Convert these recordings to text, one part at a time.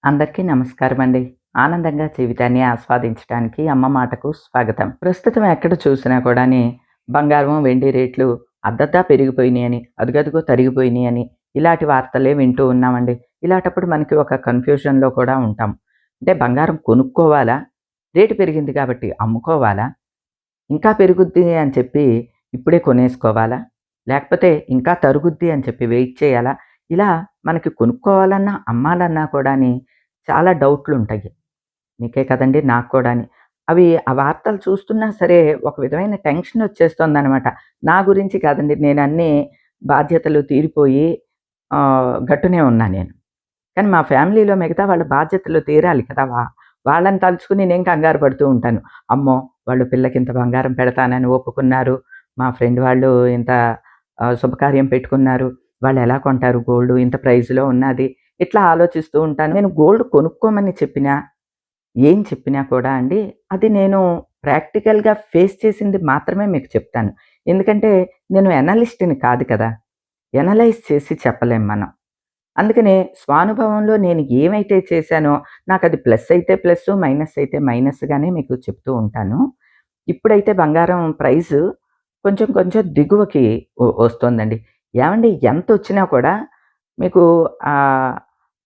అందరికీ నమస్కారం అండి. ఆనందంగా జీవితాన్ని ఆస్వాదించడానికి అమ్మ మాటకు స్వాగతం. ప్రస్తుతం ఎక్కడ చూసినా కూడాని బంగారం, వెండి రేట్లు అద్దద్దా పెరిగిపోయినాయని, అదుగదుగో తరిగిపోయినాయని ఇలాంటి వార్తలే వింటూ ఉన్నామండి. ఇలాంటప్పుడు మనకి ఒక కన్‌ఫ్యూజన్‌లో కూడా ఉంటాం. అంటే బంగారం కొనుక్కోవాలా? రేటు పెరిగింది కాబట్టి అమ్ముకోవాలా? ఇంకా పెరుగుద్ది అని చెప్పి ఇప్పుడే కొనేసుకోవాలా? లేకపోతే ఇంకా తరుగుద్ది అని చెప్పి వెయిట్ చేయాలా? ఇలా మనకి కొనుక్కోవాలన్నా, అమ్మాలన్నా కూడాని చాలా డౌట్‌లుంటాయి. మీకే కదండీ! నాకు కూడాని. ఆ వార్తలు చూస్తున్నా సరే ఒక విధమైన టెన్షనొచ్చేస్తోందనమాట. నా గురించి కాదండి. నేనన్నీ బాధ్యతలు తీరిపోయి గట్టునే ఉన్నా నేను. కానీ మా ఫ్యామిలీలో మిగతా వాళ్ళ బాధ్యతలు తీరాలి కదా! వాళ్ళని తలుచుకుని నేను కంగారు పడుతూ ఉంటాను. అమ్మో! వాళ్ళు పిల్లకింత బంగారం పెడతానని ఒప్పుకున్నారు. మా ఫ్రెండ్ వాళ్ళు ఇంత శుభకార్యం పెట్టుకున్నారు. వాళ్ళెలా కొంటారు గోల్డు? ఇంత ప్రైస్‌లో ఉన్నాది. ఇట్లా ఆలోచిస్తూ ఉంటాను. నేను గోల్డ్ కొనుక్కోమని చెప్పినా, ఏం చెప్పినా కూడా అండి, అది నేను ప్రాక్టికల్‌గా ఫేస్ చేసింది మాత్రమే మీకు చెప్తాను. ఎందుకంటే నేను ఎనలిస్ట్‌ని కాదు కదా! ఎనలైజ్ చేసి చెప్పలేం మనం. అందుకనే స్వానుభవంలో నేను ఏమైతే చేశానో నాకది ప్లస్ అయితే ప్లస్సు, మైనస్ అయితే మైనస్‌గానే మీకు చెప్తూ ఉంటాను. ఇప్పుడైతే బంగారం ప్రైసు కొంచెం కొంచెం దిగువకి వస్తోందండి. ఏవండీ ఎంతొచ్చినా కూడా మీకు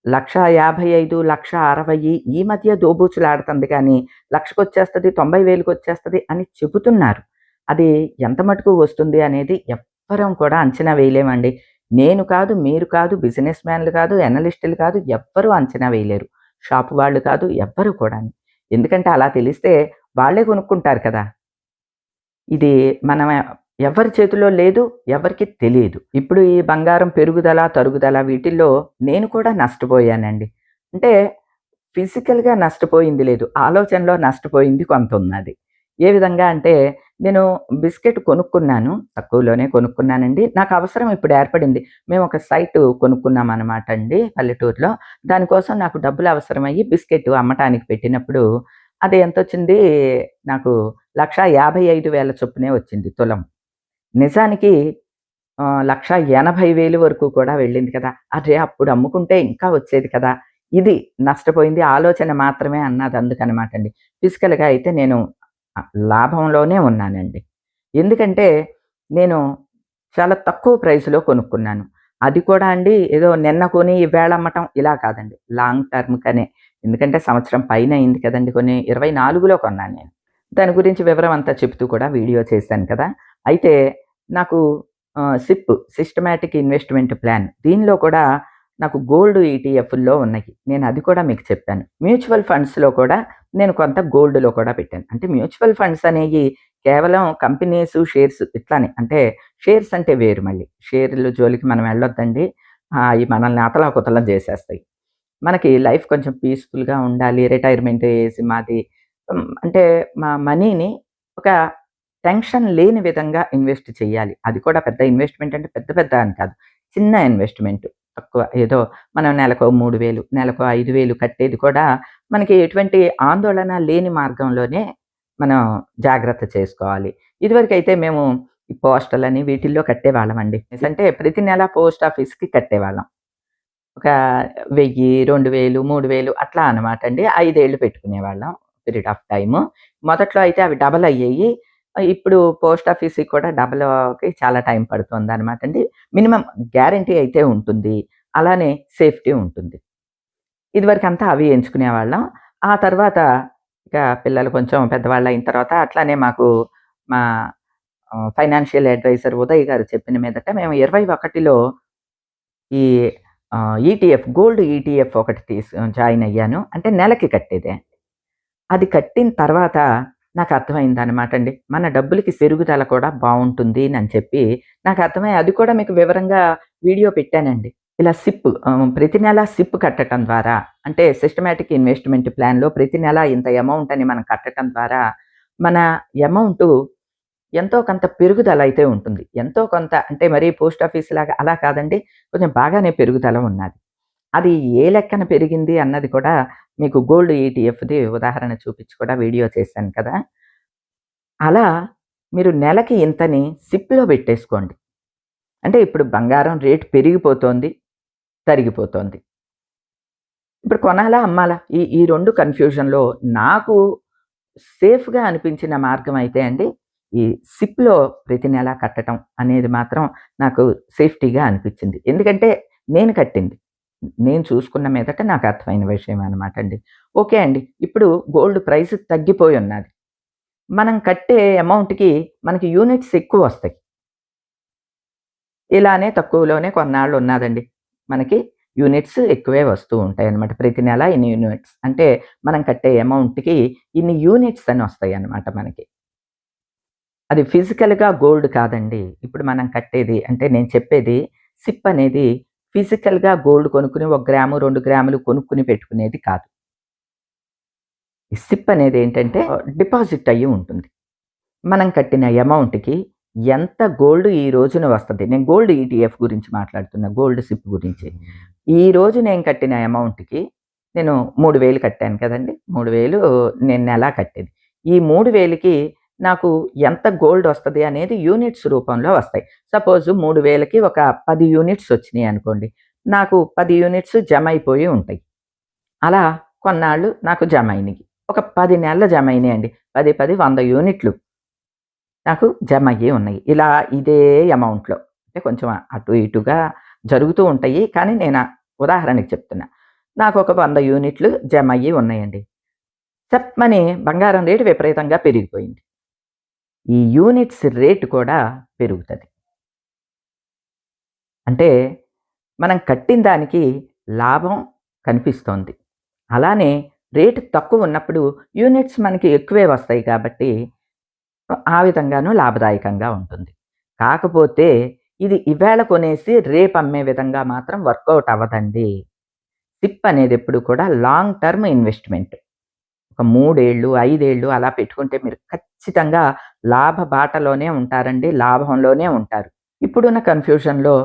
1,55,000, 1,60,000 ఈ మధ్య దోబూచులాడుతుంది కానీ 1,00,000కొచ్చేస్తది, 90,000కొచ్చేస్తది అని చెబుతున్నారు. అది ఎంత మటుకు వస్తుంది అనేది ఎవ్వరం కూడా అంచనా వేయలేమండి. నేను కాదు, మీరు కాదు, బిజినెస్ మ్యాన్‌లు కాదు, అనలిస్టులు కాదు, ఎవ్వరు అంచనా వేయలేరు. షాపు వాళ్ళు కాదు, ఎవ్వరు కూడాను. ఎందుకంటే అలా తెలిస్తే వాళ్ళే కొనుక్కుంటారు కదా! ఇది మన ఎవరి చేతిలో లేదు, ఎవరికీ తెలీదు. ఇప్పుడు ఈ బంగారం పెరుగుదల, తరుగుదల వీటిల్లో నేను కూడా నష్టపోయానండి. అంటే ఫిజికల్‌గా నష్టపోయింది లేదు. ఆలోచనలో నష్టపోయింది కొంతున్నది. ఏ విధంగా అంటే నేను బిస్కెట్ కొనుక్కున్నాను. తక్కువలోనే కొనుక్కున్నానండి. నాకు అవసరం ఇప్పుడు ఏర్పడింది. మేము ఒక సైట్ కొనుక్కున్నామనమాట అండి పల్లెటూరులో. దానికోసం నాకు డబ్బులు అవసరమయ్యి బిస్కెట్ అమ్మటానికి పెట్టినప్పుడు అది ఎంతొచ్చింది నాకు 1,55,000 చొప్పునే వచ్చింది తులం. నిజానికి 1,80,000 వరకు కూడా వెళ్ళింది కదా! అరే! అప్పుడు అమ్ముకుంటే ఇంకా వచ్చేది కదా! ఇది నష్టపోయింది ఆలోచన మాత్రమే అన్నది అందుకనమాటండి. ఫిజికల్‌గా అయితే నేను లాభంలోనే ఉన్నానండి. ఎందుకంటే నేను చాలా తక్కువ ప్రైస్‌లో కొనుక్కున్నాను. అది కూడా అండి ఏదో నిన్న కొని ఈవేళ అమ్మటం ఇలా కాదండి. లాంగ్ టర్మ్‌కనే. ఎందుకంటే సంవత్సరం పైన అయింది కదండీ! 24లో కొన్నాను నేను. దాని గురించి వివరం అంతా చెప్తూ కూడా వీడియో చేశాను కదా! అయితే నాకు సిస్టమాటిక్ ఇన్వెస్ట్‌మెంట్ ప్లాన్ దీనిలో కూడా నాకు గోల్డ్ ఈటీఎఫ్‌ల్లో ఉన్నాయి. నేను అది కూడా మీకు చెప్పాను. మ్యూచువల్ ఫండ్స్‌లో కూడా నేను కొంత గోల్డ్‌లో కూడా పెట్టాను. అంటే మ్యూచువల్ ఫండ్స్ అనేయి కేవలం కంపెనీస్, షేర్స్ ఇట్లానే. అంటే షేర్స్ అంటే వేరు మళ్ళీ. షేర్‌ల జోలికి మనం వెళ్ళొద్దండి. అయి మనల్ని అతలాకుతలం చేసేస్తాయి. మనకి లైఫ్ కొంచెం పీస్‌ఫుల్‌గా ఉండాలి. రిటైర్మెంట్ ఏజ్ మాది. అంటే మా మనీని ఒక టెన్షన్ లేని విధంగా ఇన్వెస్ట్ చేయాలి. అది కూడా పెద్ద ఇన్వెస్ట్‌మెంట్ అంటే పెద్ద పెద్ద అని కాదు. చిన్న ఇన్వెస్ట్‌మెంట్. తక్కువ ఏదో మనం నెలకో 3,000 నెలకో 5,000 కట్టేది కూడా మనకి ఎటువంటి ఆందోళన లేని మార్గంలోనే మనం జాగ్రత్త చేసుకోవాలి. ఇదివరకైతే మేము ఈ పోస్టలని వీటిల్లో కట్టేవాళ్ళమండి. అంటే ప్రతి నెల పోస్ట్ ఆఫీస్‌కి కట్టేవాళ్ళం. ఒక 1000, 2000, 3000 అట్లా అనమాట అండి. 5 ఏళ్ళు పెట్టుకునేవాళ్ళం పీరియడ్ ఆఫ్ టైము. మొదట్లో అయితే అవి డబల్ అయ్యేయి. ఇప్పుడు పోస్ట్ ఆఫీస్‌కి కూడా డబల్‌కి చాలా టైం పడుతుందనమాట అండి. మినిమమ్ గ్యారంటీ అయితే ఉంటుంది. అలానే సేఫ్టీ ఉంటుంది. ఇదివరకంతా అవి ఎంచుకునేవాళ్ళం. ఆ తర్వాత ఇక పిల్లలు కొంచెం పెద్దవాళ్ళయిన తర్వాత అట్లానే మాకు మా ఫైనాన్షియల్ అడ్వైజర్ ఉదయ్ గారు చెప్పిన మీదట మేము 21లో ఈ ఈటీఎఫ్ గోల్డ్ ఈటీఎఫ్ ఒకటి జాయిన్ అయ్యాను. అంటే నెలకి కట్టేదే. అది కట్టిన తర్వాత నాకు అర్థమైందనమాట అండి. మన డబ్బులకి పెరుగుదల కూడా బావుంటుంది అని చెప్పి నాకు అర్థమై అది కూడా మీకు వివరంగా వీడియో పెట్టానండి. ఇలా ప్రతి నెల సిప్ కట్టటం ద్వారా అంటే సిస్టమాటిక్ ఇన్వెస్ట్‌మెంట్ ప్లాన్‌లో ప్రతి నెల ఇంత అమౌంట్ అని మనం కట్టటం ద్వారా మన అమౌంటు ఎంతో కొంత పెరుగుదల అయితే ఉంటుంది. ఎంతో కొంత అంటే మరీ పోస్ట్ ఆఫీస్ లాగా అలా కాదండి. కొంచెం బాగానే పెరుగుదల ఉన్నది. అది ఏ లెక్కన పెరిగింది అన్నది కూడా మీకు గోల్డ్ ఈటీఎఫ్‌ది ఉదాహరణ చూపించి కూడా వీడియో చేశాను కదా! అలా మీరు నెలకి ఇంతని సిప్‌లో పెట్టేసుకోండి. అంటే ఇప్పుడు బంగారం రేటు పెరిగిపోతోంది, తరిగిపోతోంది. ఇప్పుడు కొనాలా? అమ్మాలా? ఈ 2 కన్‌ఫ్యూజన్‌లో నాకు సేఫ్‌గా అనిపించిన మార్గం అయితే అండి, ఈ సిప్‌లో ప్రతి నెల కట్టటం అనేది మాత్రం నాకు సేఫ్టీగా అనిపిచ్చింది. ఎందుకంటే నేను కట్టింది. నేను చూసుకున్న మీదట నాకు అర్థమైన విషయం అనమాట అండి. ఓకే అండి. ఇప్పుడు గోల్డ్ ప్రైస్ తగ్గిపోయున్నది. మనం కట్టే అమౌంట్‌కి మనకి యూనిట్స్ ఎక్కువొస్తాయి. ఇలానే తక్కువలోనే కొన్నాళ్ళు ఉన్నాదండి. మనకి యూనిట్స్ ఎక్కువే వస్తూ ఉంటాయన్నమాట. ప్రతి నెల ఇన్ని యూనిట్స్ అంటే మనం కట్టే అమౌంట్‌కి ఇన్ని యూనిట్స్ అని వస్తాయన్నమాట మనకి. అది ఫిజికల్‌గా గోల్డ్ కాదండి. ఇప్పుడు మనం కట్టేది అంటే నేను చెప్పేది సిప్ అనేది ఫిజికల్‌గా గోల్డ్ కొనుక్కొని 1 గ్రాము, 2 గ్రాములు కొనుక్కొని పెట్టుకునేది కాదు. ఈ సిప్ అనేది ఏంటంటే డిపాజిట్ అయ్యి ఉంటుంది. మనం కట్టిన అమౌంట్‌కి ఎంత గోల్డ్ ఈ రోజున వస్తది. నేను గోల్డ్ ఈటీఎఫ్ గురించి మాట్లాడుతున్నా. గోల్డ్ సిప్ గురించి. ఈ రోజు నేను కట్టిన అమౌంట్‌కి నేను 3000 కట్టాను కదండీ! 3000 నేను నెలా కట్టేది. ఈ 3000కి నాకు ఎంత గోల్డ్ వస్తది అనేది యూనిట్స్ రూపంలో వస్తాయి. సపోజ్ 3000కి ఒక 10 యూనిట్స్ వచ్చినాయి అనుకోండి. నాకు 10 యూనిట్స్ జమ అయిపోయి ఉంటాయి. అలా కొన్నాళ్ళు నాకు జమ అయినియి. ఒక 10 నెలలు జమ అయినాయండి. 10, 10 100 యూనిట్లు నాకు జమయ్యే ఉన్నాయి. ఇలా ఇదే అమౌంట్‌లో. అంటే కొంచెం అటు ఇటుగా జరుగుతూ ఉంటాయి. కానీ నేను ఉదాహరణకి చెప్తున్నా. నాకొక 100 యూనిట్లు జమయ్యి ఉన్నాయండి. టప్‌మని బంగారం రేటు విపరీతంగా పెరిగిపోయింది. ఈ యూనిట్స్ రేట్ కూడా పెరుగుతది. అంటే మనం కట్టిన దానికి లాభం కనిపిస్తోంది. అలానే రేటు తక్కువున్నప్పుడు యూనిట్స్ మనకి ఎక్కువే వస్తాయి కాబట్టి ఆ విధంగాను లాభదాయకంగా ఉంటుంది. కాకపోతే ఇది ఇవాళ కొనేసి రేపు అమ్మే విధంగా మాత్రం వర్కౌట్ అవ్వదండి. సిప్ అనేది ఎప్పుడు కూడా లాంగ్ టర్మ్ ఇన్వెస్ట్‌మెంట్. ఒక 3 ఏళ్ళు, 5 ఏళ్ళు అలా పెట్టుకుంటే మీరు ఖచ్చితంగా లాభ బాటలోనే ఉంటారండి. లాభంలోనే ఉంటారు. ఇప్పుడున్న కన్‌ఫ్యూజన్‌లో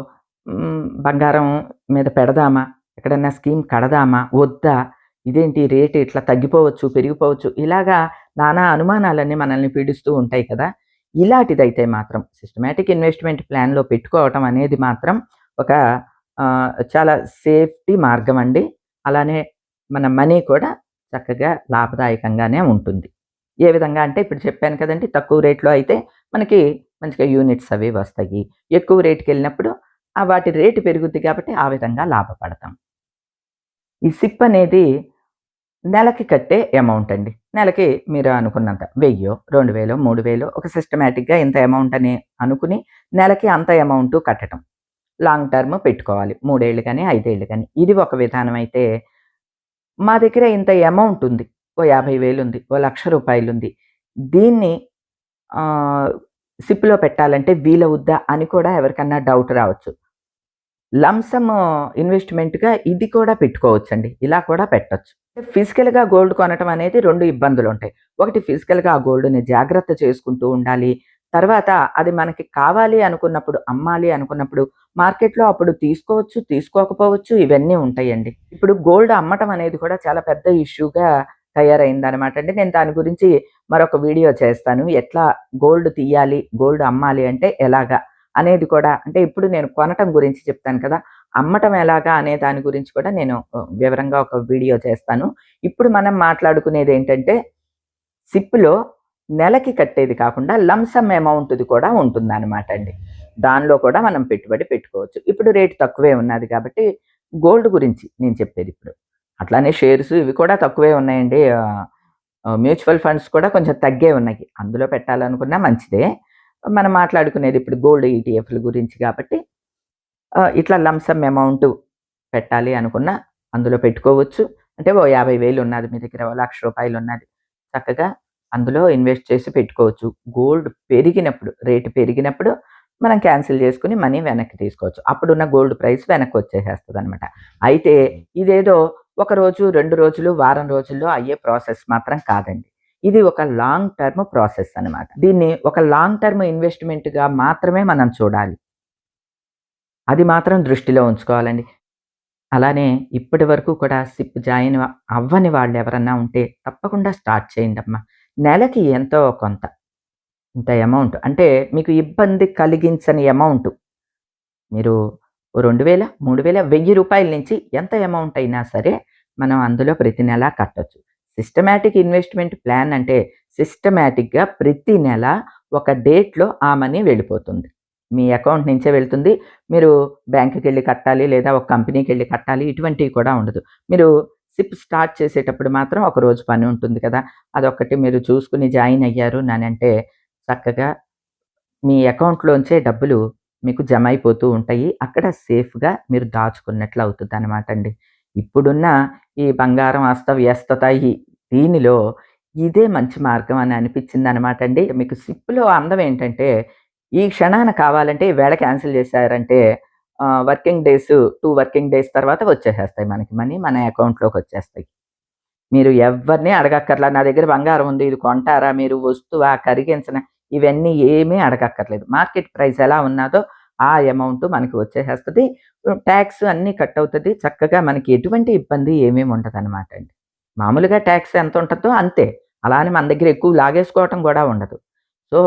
బంగారం మీద పెడదామా? ఎక్కడన్నా స్కీమ్ కడదామా? వద్దా? ఇదేంటి రేట్ ఇట్లా తగ్గిపోవచ్చు, పెరిగిపోవచ్చు. ఇలాగా నానా అనుమానాలన్నీ మనల్ని పీడిస్తూ ఉంటాయి కదా! ఇలాంటిదైతే మాత్రం సిస్టమాటిక్ ఇన్వెస్ట్‌మెంట్ ప్లాన్‌లో పెట్టుకోవటం అనేది మాత్రం ఒక చాలా సేఫ్టీ మార్గం అండి. అలానే మన మనీ కూడా చక్కగా లాభదాయకంగానే ఉంటుంది. ఏ విధంగా అంటే ఇప్పుడు చెప్పాను కదండీ! తక్కువ రేట్‌లో అయితే మనకి మంచిగా యూనిట్స్ అవి వస్తాయి. ఎక్కువ రేట్‌కెళ్ళినప్పుడు వాటి రేటు పెరుగుద్ది కాబట్టి ఆ విధంగా లాభపడతాం. ఈ సిప్ అనేది నెలకి కట్టే అమౌంట్ అండి. నెలకి మీరు అనుకున్నంత 1000, 2000, 3000 ఒక సిస్టమాటిక్‌గా ఇంత అమౌంట్ అని అనుకుని నెలకి అంత అమౌంట్ కట్టటం. లాంగ్ టర్మ్ పెట్టుకోవాలి. 3 ఏళ్ళు గాని, 5 ఏళ్ళు గాని. ఇది ఒక విధానం అయితే మా దగ్గర ఇంత అమౌంట్ ఉంది. ఓ 50,000 ఉంది. ఓ 1,00,000 ఉంది. దీన్ని ఆహ్, సిప్‌లో పెట్టాలంటే వీలవుద్దా అని కూడా ఎవరికన్నా డౌట్ రావచ్చు. లంప్ సమ్ ఇన్వెస్ట్‌మెంట్‌గా ఇది కూడా పెట్టుకోవచ్చండి. ఇలా కూడా పెట్టొచ్చు. ఫిజికల్‌గా గోల్డ్ కొనటం అనేది 2 ఇబ్బందులుంటాయి. ఒకటి ఫిజికల్‌గా ఆ గోల్డ్‌ని జాగ్రత్త చేసుకుంటూ ఉండాలి. తర్వాత అది మనకి కావాలి అనుకున్నప్పుడు, అమ్మాలి అనుకున్నప్పుడు మార్కెట్‌లో అప్పుడు తీసుకోవచ్చు, తీసుకోకపోవచ్చు ఇవన్నీ ఉంటాయండి. ఇప్పుడు గోల్డ్ అమ్మటం అనేది కూడా చాలా పెద్ద ఇష్యూగా తయారైందనమాట అండి. నేను దాని గురించి మరొక వీడియో చేస్తాను. ఎట్లా గోల్డ్ తీయాలి, గోల్డ్ అమ్మాలి అంటే ఎలాగా అనేది కూడా అంటే ఇప్పుడు నేను కొనటం గురించి చెప్తాను కదా! అమ్మటం ఎలాగా అనే దాని గురించి కూడా నేను వివరంగా ఒక వీడియో చేస్తాను. ఇప్పుడు మనం మాట్లాడుకునేదేంటంటే, సిప్‌లో నెలకి కట్టేది కాకుండా లంప్ సమ్ అమౌంట్‌ది కూడా ఉంటుందనమాట అండి. దానిలో కూడా మనం పెట్టుబడి పెట్టుకోవచ్చు. ఇప్పుడు రేట్ తక్కువే ఉన్నది కాబట్టి గోల్డ్ గురించి నేను చెప్పేదిప్పుడు. అట్లానే షేర్స్ ఇవి కూడా తక్కువే ఉన్నాయండి. మ్యూచువల్ ఫండ్స్ కూడా కొంచెం తగ్గే ఉన్నాయి. అందులో పెట్టాలనుకున్నా మంచిదే. మనం మాట్లాడుకునేది ఇప్పుడు గోల్డ్ ఈటీఎఫ్‌ల గురించి కాబట్టి ఇట్లా లంప్ సమ్ అమౌంట్ పెట్టాలి అనుకున్నా అందులో పెట్టుకోవచ్చు. అంటే ఓ 50,000 ఉన్నది మీ దగ్గర, ఓ రూ. 1,00,000 ఉన్నది. చక్కగా అందులో ఇన్వెస్ట్ చేసి పెట్టుకోవచ్చు. గోల్డ్ పెరిగినప్పుడు, రేట్ పెరిగినప్పుడు మనం క్యాన్సిల్ చేసుకొని మనీ వెనక్కి తీసుకోవచ్చు. అప్పుడున్న గోల్డ్ ప్రైస్ వెనక్కొచ్చేసేస్తదనమాట. అయితే ఇదేదో ఒక రోజు, 2 రోజులు, వారం రోజుల్లో అయ్యే ప్రాసెస్ మాత్రం కాదండి. ఇది ఒక లాంగ్ టర్మ్ ప్రాసెస్ అనమాట. దీన్ని ఒక లాంగ్ టర్మ్ ఇన్వెస్ట్‌మెంట్‌గా మాత్రమే మనం చూడాలి. అది మాత్రం దృష్టిలో ఉంచుకోవాలండి. అలానే ఇప్పటి వరకు కూడా సిప్ జాయిన్ అవ్వని వాళ్ళెవరన్నా ఉంటే తప్పకుండా స్టార్ట్ చేయండమ్మా. నెలకి ఎంతో కొంత ఇంత అమౌంట్ అంటే మీకు ఇబ్బంది కలిగించని అమౌంట్. మీరు ఓ 2000, 3000, రూ. 1000 నుంచి ఎంత అమౌంట్ అయినా సరే మనం అందులో ప్రతి నెల కట్టొచ్చు. సిస్టమాటిక్ ఇన్వెస్ట్‌మెంట్ ప్లాన్ అంటే సిస్టమాటిక్‌గా ప్రతి నెల ఒక డేట్‌లో ఆ మనీ వెళ్ళిపోతుంది. మీ అకౌంట్ నుంచే వెళ్తుంది. మీరు బ్యాంక్‌కెళ్ళి కట్టాలి లేదా ఒక కంపెనీకెళ్ళి కట్టాలి ఇటువంటివి కూడా ఉండదు. మీరు సిప్ స్టార్ట్ చేసేటప్పుడు మాత్రం ఒక రోజు పని ఉంటుంది కదా! అదొక్కటి మీరు చూసుకొని జాయిన్ అయ్యారు అనంటే చక్కగా మీ అకౌంట్‌లోంచే డబ్బులు మీకు జమ అయిపోతూ ఉంటాయి. అక్కడ సేఫ్‌గా మీరు దాచుకున్నట్లు అవుతుందనమాట అండి. ఇప్పుడున్న ఈ బంగారం అస్తవ్యస్తత దీనిలో ఇదే మంచి మార్గం అని అనిపించిందనమాట అండి. మీకు సిప్‌లో అందం ఏంటంటే, ఈ క్షణాన కావాలంటే ఈవేళ క్యాన్సిల్ చేశారంటే వర్కింగ్ డేస్ 2 వర్కింగ్ డేస్ తర్వాత వచ్చేసేస్తాయి మనకి మనీ మన అకౌంట్‌లోకొచ్చేస్తాయి. మీరు ఎవ్వరిని అడగక్కర్లా. నా దగ్గర బంగారం ఉంది. ఇది కొంటారా? మీరు వస్తువా? కరిగించనా? ఇవన్నీ ఏమీ అడగక్కర్లేదు. మార్కెట్ ప్రైస్ ఎలా ఉన్నాదో ఆ అమౌంట్ మనకి వచ్చేసేస్తది. టాక్స్ అన్నీ కట్ అవుతది. చక్కగా మనకి ఎటువంటి ఇబ్బంది ఏమేమి ఉండదనమాట అండి. మామూలుగా టాక్స్ ఎంత ఉంటదో అంతే. అలా అని మన దగ్గర ఎక్కువ లాగేసుకోవటం గూడా ఉండదు. సో,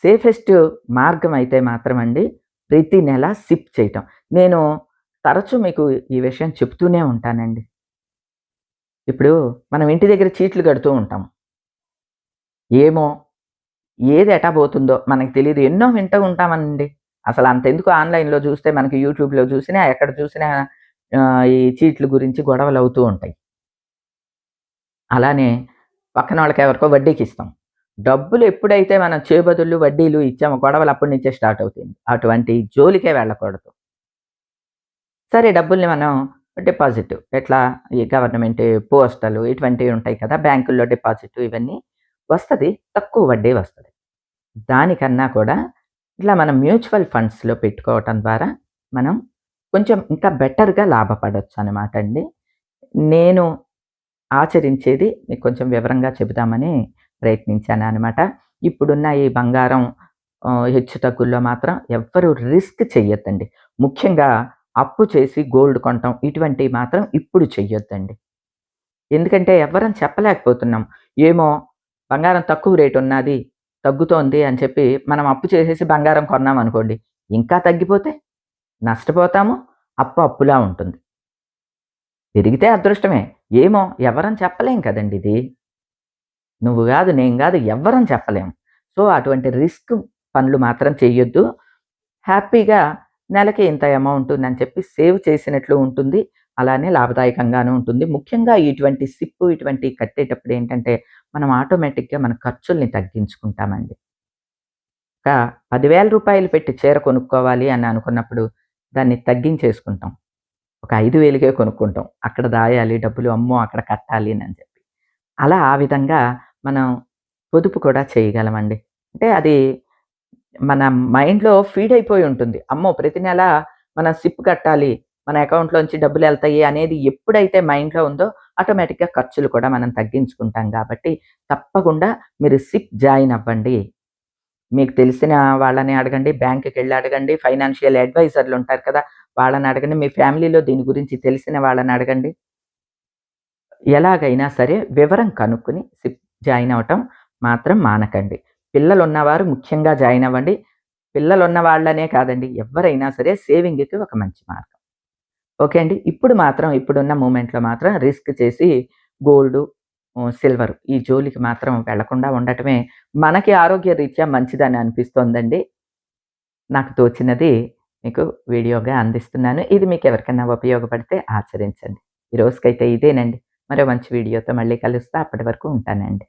సేఫెస్ట్ మార్గం అయితే మాత్రం అండి ప్రతి నెల సిప్ చేయటం. నేను తరచూ మీకు ఈ విషయం చెప్తూనే ఉంటానండి. ఇప్పుడు మనం ఇంటి దగ్గర చీట్లు కడుతూ ఉంటాం. ఏమో ఏది ఎటా బోతుందో మనకు తెలీదు. ఎన్నో వింటూ ఉంటామండి. అసలంతెందుకు ఆన్‌లైన్‌లో జూస్తే మనకి యూట్యూబ్‌లో చూసినా, ఎక్కడ చూసినా ఈ చీట్ల గురించి గొడవలవుతూ ఉంటాయి. అలానే పక్కనోళ్ళకి ఎవరికో వడ్డీకిస్తాం. డబ్బులు ఎప్పుడైతే మనం చేబదుళ్ళు, వడ్డీలు ఇచ్చామో గొడవలు అప్పటి నుంచే స్టార్ట్ అవుతాయి. అటువంటి జోలికే వెళ్ళకూడదు. సరే డబ్బుల్ని మనం డిపాజిట్ ఎట్లా ఈ గవర్నమెంట్ పోస్టలు ఇటువంటివి ఉంటాయి కదా! బ్యాంకుల్లో డిపాజిట్ ఇవన్నీ వస్తది. తక్కువ వడ్డీ వస్తది. దానికన్నా కూడా ఇట్లా మనం మ్యూచువల్ ఫండ్స్‌లో పెట్టుకోవటం ద్వారా మనం కొంచెం ఇంకా బెటర్‌గా లాభపడొచ్చనమాట అండి. నేను ఆచరించేది మీకు కొంచెం వివరంగా చెబుదామని ప్రయత్నించాననమాట. ఇప్పుడున్న ఈ బంగారం హెచ్చుతగ్గుల్లో మాత్రం ఎవ్వరు రిస్క్ చెయ్యొద్దండి. ముఖ్యంగా అప్పు చేసి గోల్డ్ కొనటం ఇటువంటివి మాత్రం ఇప్పుడు చెయ్యొద్దండి. ఎందుకంటే ఎవ్వరం చెప్పలేకపోతున్నాం. ఏమో బంగారం తక్కువ రేట్ ఉన్నది, తగ్గుతోంది అని చెప్పి మనం అప్పు చేసేసి బంగారం కొన్నామనుకోండి, ఇంకా తగ్గిపోతే నష్టపోతాము. అప్పు అప్పులా ఉంటుంది. పెరిగితే అదృష్టమే. ఏమో ఎవరం చెప్పలేం కదండీ ఇది. నువ్వు గాదు, నేను గాదు ఎవ్వరం చెప్పలేం. సో, అటువంటి రిస్క్ పనులు మాత్రం చెయ్యొద్దు. హ్యాపీగా నెలకి ఇంత అమౌంట్ అని చెప్పి సేవ్ చేసినట్లు ఉంటుంది. అలానే లాభదాయకంగాను ఉంటుంది. ముఖ్యంగా ఇటువంటి సిప్ ఇటువంటివి కట్టేటప్పుడు ఏంటంటే, మనం ఆటోమేటిక్‌గా మన ఖర్చుల్ని తగ్గించుకుంటామండి. ఒక రూ. 10,000 పెట్టి చీర కొనుక్కోవాలి అని అనుకున్నప్పుడు దాన్ని తగ్గించేసుకుంటాం. ఒక 5,000కే కొనుక్కుంటాం. అక్కడ దాయాలి డబ్బులు, అమ్మో! అక్కడ కట్టాలి అని చెప్పి. అలా ఆ విధంగా మనం పొదుపు కూడా చేయగలమండి. అంటే అది మన మైండ్‌లో ఫీడ్ అయిపోయి ఉంటుంది. అమ్మో! ప్రతి నెల మనం సిప్ కట్టాలి. మన అకౌంట్‌లోంచి డబ్బులెళ్తాయి అనేది ఎప్పుడైతే మైండ్‌లో ఉందో ఆటోమేటిక్‌గా ఖర్చులు కూడా మనం తగ్గించుకుంటాం కాబట్టి తప్పకుండా మీరు సిప్ జాయిన్ అవ్వండి. మీకు తెలిసిన వాళ్ళని అడగండి, బ్యాంక్‌కెళ్ళి అడగండి, ఫైనాన్షియల్ అడ్వైజర్‌లు ఉంటారు కదా! వాళ్ళని అడగండి. మీ ఫ్యామిలీలో దీని గురించి తెలిసిన వాళ్ళని అడగండి. ఎలాగైనా సరే వివరం కనుక్కొని సిప్ జాయిన్ అవ్వటం మాత్రం మానకండి. పిల్లలున్నవారు ముఖ్యంగా జాయిన్ అవ్వండి. పిల్లలున్న వాళ్ళనే కాదండి ఎవ్వరైనా సరే సేవింగ్‌కి ఒక మంచి మార్గం. ఓకే అండి. ఇప్పుడు మాత్రం ఇప్పుడున్న మూమెంట్‌లో మాత్రం రిస్క్ చేసి గోల్డు, సిల్వర్ ఈ జోలికి మాత్రం వెళ్ళకుండా ఉండటమే మనకి ఆరోగ్య రీత్యా మంచిదని అనిపిస్తోందండి. నాకు తోచినది మీకు వీడియోగా అందిస్తున్నాను. ఇది మీకెవరికన్నా ఉపయోగపడితే ఆచరించండి. ఈ రోజుకైతే ఇదేనండి. మరో మంచి వీడియోతో మళ్ళీ కలుస్తా. అప్పటి వరకు ఉంటానండి.